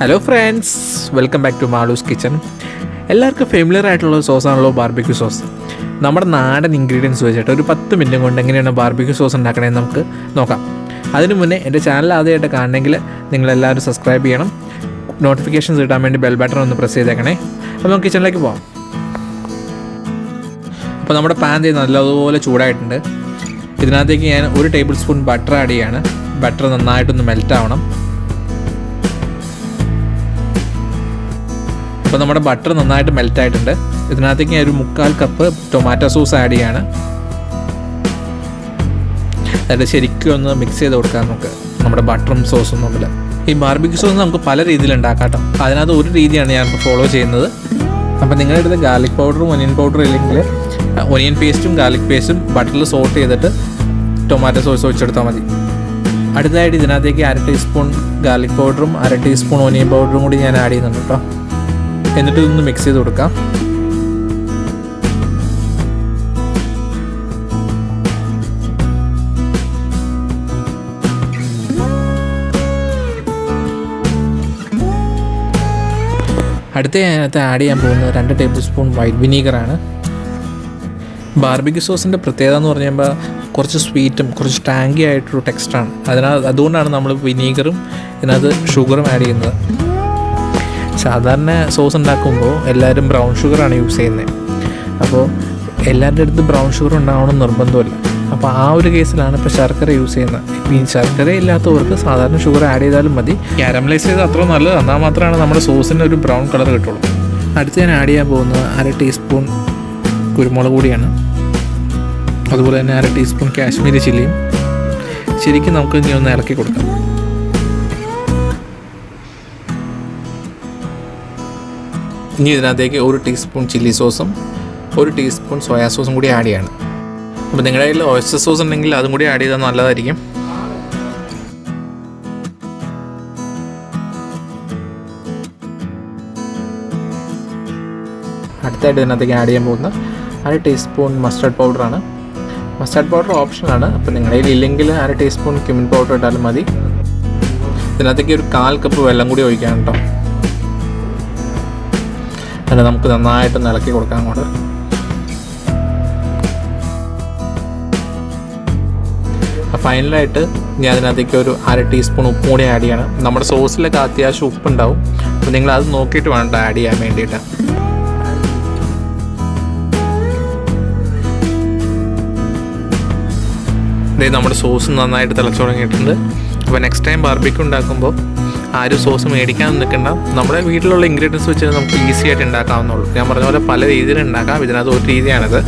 Hello friends, welcome back to Malu's kitchen. എല്ലാവർക്കും familiar ആയിട്ടുള്ള സോസാണല്ലോ ബാർബിക്യൂ സോസ്. നമ്മുടെ നാടൻ ഇൻഗ്രീഡിയൻസ് വെച്ചിട്ട് ഒരു 10 മിനിറ്റ് കൊണ്ട് എങ്ങനെയാണ് ബാർബിക്യൂ സോസ് ഉണ്ടാക്കണമെന്ന് നമുക്ക് നോക്കാം. അതിനു മുന്നേ എൻ്റെ ചാനൽ ആദ്യമായിട്ട് കാണണമെങ്കിൽ നിങ്ങളെല്ലാവരും സബ്സ്ക്രൈബ് ചെയ്യണം. നോട്ടിഫിക്കേഷൻസ് കിട്ടാൻ വേണ്ടി ബെൽ ബട്ടൺ ഒന്ന് പ്രസ് ചെയ്തേക്കണേ. അപ്പോൾ നമുക്ക് കിച്ചണിലേക്ക് പോകാം. അപ്പോൾ നമ്മുടെ പാൻ നല്ലതുപോലെ ചൂടായിട്ടുണ്ട്. ഇതിനകത്തേക്ക് ഞാൻ 1 ടേബിൾ സ്പൂൺ ബട്ടർ ആഡ് ചെയ്യാണ്. ബട്ടർ നന്നായിട്ടൊന്ന് മെൽറ്റ് ആവണം. അപ്പോൾ നമ്മുടെ ബട്ടർ നന്നായിട്ട് മെൽറ്റ് ആയിട്ടുണ്ട്. ഇതിനകത്തേക്ക് ഞാൻ ഒരു 3/4 കപ്പ് ടൊമാറ്റോ സോസ് ആഡ് ചെയ്യാണ്. എന്നിട്ട് ശരിക്കും ഒന്ന് മിക്സ് ചെയ്ത് കൊടുക്കാം നമുക്ക് നമ്മുടെ ബട്ടറും സോസും തമ്മിൽ. ഈ ബാർബിക്യൂ സോസ് നമുക്ക് പല രീതിയിൽ ഉണ്ടാക്കാം കേട്ടോ. അതിനകത്ത് ഒരു രീതിയാണ് ഞാൻ ഇപ്പോൾ ഫോളോ ചെയ്യുന്നത്. അപ്പോൾ നിങ്ങളുടെ അടുത്ത് ഗാർലിക് പൗഡറും ഒനിയൻ പൗഡറും ഇല്ലെങ്കിൽ ഒനിയൻ പേസ്റ്റും ഗാർലിക് പേസ്റ്റും ബട്ടറിൽ സോട്ട് ചെയ്തിട്ട് ടൊമാറ്റോ സോസ് ഒഴിച്ചെടുത്താൽ മതി. അടുത്തതായിട്ട് ഇതിനകത്തേക്ക് 1/2 ടീസ്പൂൺ ഗാർലിക് പൗഡറും 1/2 ടീസ്പൂൺ ഒനിയൻ പൗഡറും കൂടി ഞാൻ ആഡ് ചെയ്യുന്നുണ്ട് കേട്ടോ. എന്നിട്ട് ഇതൊന്ന് മിക്സ് ചെയ്ത് കൊടുക്കാം. അടുത്ത അതിനകത്ത് ആഡ് ചെയ്യാൻ പോകുന്നത് 2 ടേബിൾ സ്പൂൺ വൈറ്റ് വിനീഗറാണ്. ബാർബിക്യൂ സോസിൻ്റെ പ്രത്യേകത എന്ന് പറയുമ്പോൾ കുറച്ച് സ്വീറ്റും കുറച്ച് ടാങ്കി ആയിട്ടൊരു ടെക്സ്റ്റാണ്. അതുകൊണ്ടാണ് നമ്മൾ വിനീഗറും ഇതിനകത്ത് ഷുഗറും ആഡ് ചെയ്യുന്നത്. സാധാരണ സോസ് ഉണ്ടാക്കുമ്പോൾ എല്ലാവരും ബ്രൗൺ ഷുഗറാണ് യൂസ് ചെയ്യുന്നത്. അപ്പോൾ എല്ലാവരുടെ അടുത്ത് ബ്രൗൺ ഷുഗർ ഉണ്ടാവണമെന്ന് നിർബന്ധമില്ല. അപ്പോൾ ആ ഒരു കേസിലാണ് ഇപ്പോൾ ശർക്കര യൂസ് ചെയ്യുന്നത്. ഈ ശർക്കര ഇല്ലാത്തവർക്ക് സാധാരണ ഷുഗർ ആഡ് ചെയ്താലും മതി. കാരമലൈസ് ചെയ്ത് അത്ര നല്ലത്, എന്നാൽ മാത്രമാണ് നമ്മുടെ സോസിന് ഒരു ബ്രൗൺ കളർ കിട്ടുള്ളൂ. അടുത്ത് ഞാൻ ആഡ് ചെയ്യാൻ പോകുന്നത് 1/2 ടീസ്പൂൺ കുരുമുളക് പൊടിയാണ്. അതുപോലെ തന്നെ 1/2 ടീസ്പൂൺ കാശ്മീരി ചില്ലിയും. ശരിക്കും നമുക്ക് ഇനി ഒന്ന് ഇളക്കി കൊടുക്കാം. ഇനി ഇതിനകത്തേക്ക് 1 ടീസ്പൂൺ ചില്ലി സോസും 1 ടീസ്പൂൺ സോയാ സോസും കൂടി ആഡ് ചെയ്യണം. അപ്പോൾ നിങ്ങളുടെ കയ്യിൽ ഓയിസ്റ്റർ സോസ് ഉണ്ടെങ്കിൽ അതും കൂടി ആഡ് ചെയ്താൽ നല്ലതായിരിക്കും. അടുത്തായിട്ട് ഇതിനകത്തേക്ക് ആഡ് ചെയ്യാൻ പോകുന്ന 1/2 ടീസ്പൂൺ മസ്റ്റർഡ് പൗഡറാണ്. മസ്റ്റർഡ് പൗഡർ ഓപ്ഷനാണ്. അപ്പോൾ നിങ്ങളുടെ കയ്യിൽ ഇല്ലെങ്കിൽ 1/2 ടീസ്പൂൺ ക്യുമിൻ പൗഡർ ഇട്ടാലും മതി. ഇതിനകത്തേക്ക് ഒരു 1/4 കപ്പ് വെള്ളം കൂടി ഒഴിക്കാം കേട്ടോ. അല്ല, നമുക്ക് നന്നായിട്ടൊന്ന് ഇളക്കി കൊടുക്കാം അങ്ങോട്ട്. ഫൈനലായിട്ട് ഞാൻ അതിനകത്തേക്ക് ഒരു 1/2 ടീസ്പൂൺ ഉപ്പും കൂടി ആഡ് ചെയ്യണം. നമ്മുടെ സോസിലൊക്കെ അത്യാവശ്യം ഉപ്പുണ്ടാവും. അപ്പോൾ നിങ്ങൾ അത് നോക്കിയിട്ട് വേണം ആഡ് ചെയ്യാൻ വേണ്ടിയിട്ട്. നമ്മുടെ സോസ് നന്നായിട്ട് തിളച്ചു തുടങ്ങിയിട്ടുണ്ട്. അപ്പോൾ നെക്സ്റ്റ് ടൈം ബാർബിക്യൂ ഉണ്ടാക്കുമ്പോൾ ആരും സോസ് മേടിക്കാൻ നിൽക്കണ്ട. നമ്മുടെ വീട്ടിലുള്ള ഇൻഗ്രീഡിയൻസ് വെച്ച് നമുക്ക് ഈസി ആയിട്ട് ഉണ്ടാക്കാവുന്നുള്ളൂ. ഞാൻ പറഞ്ഞ പോലെ പല രീതിയിൽ ഉണ്ടാക്കാം. ഇതിനകത്ത് ഒരു രീതിയാണിത്.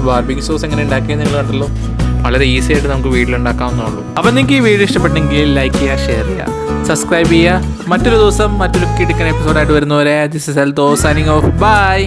ബാർബിക്യൂ സോസ് എങ്ങനെ ഉണ്ടാക്കിയെന്ന് നിങ്ങൾ കണ്ടല്ലോ. വളരെ ഈസി ആയിട്ട് നമുക്ക് വീട്ടിലുണ്ടാക്കാവുന്നുള്ളൂ. അപ്പോൾ നിങ്ങൾക്ക് ഈ വീഡിയോ ഇഷ്ടപ്പെട്ടെങ്കിൽ ലൈക്ക് ചെയ്യുക, ഷെയർ ചെയ്യുക, സബ്സ്ക്രൈബ് ചെയ്യുക. മറ്റൊരു ദിവസം മറ്റൊരു കിടക്കൻ എപ്പിസോഡായിട്ട് വരുന്നവരെ this is Eldho signing off. By.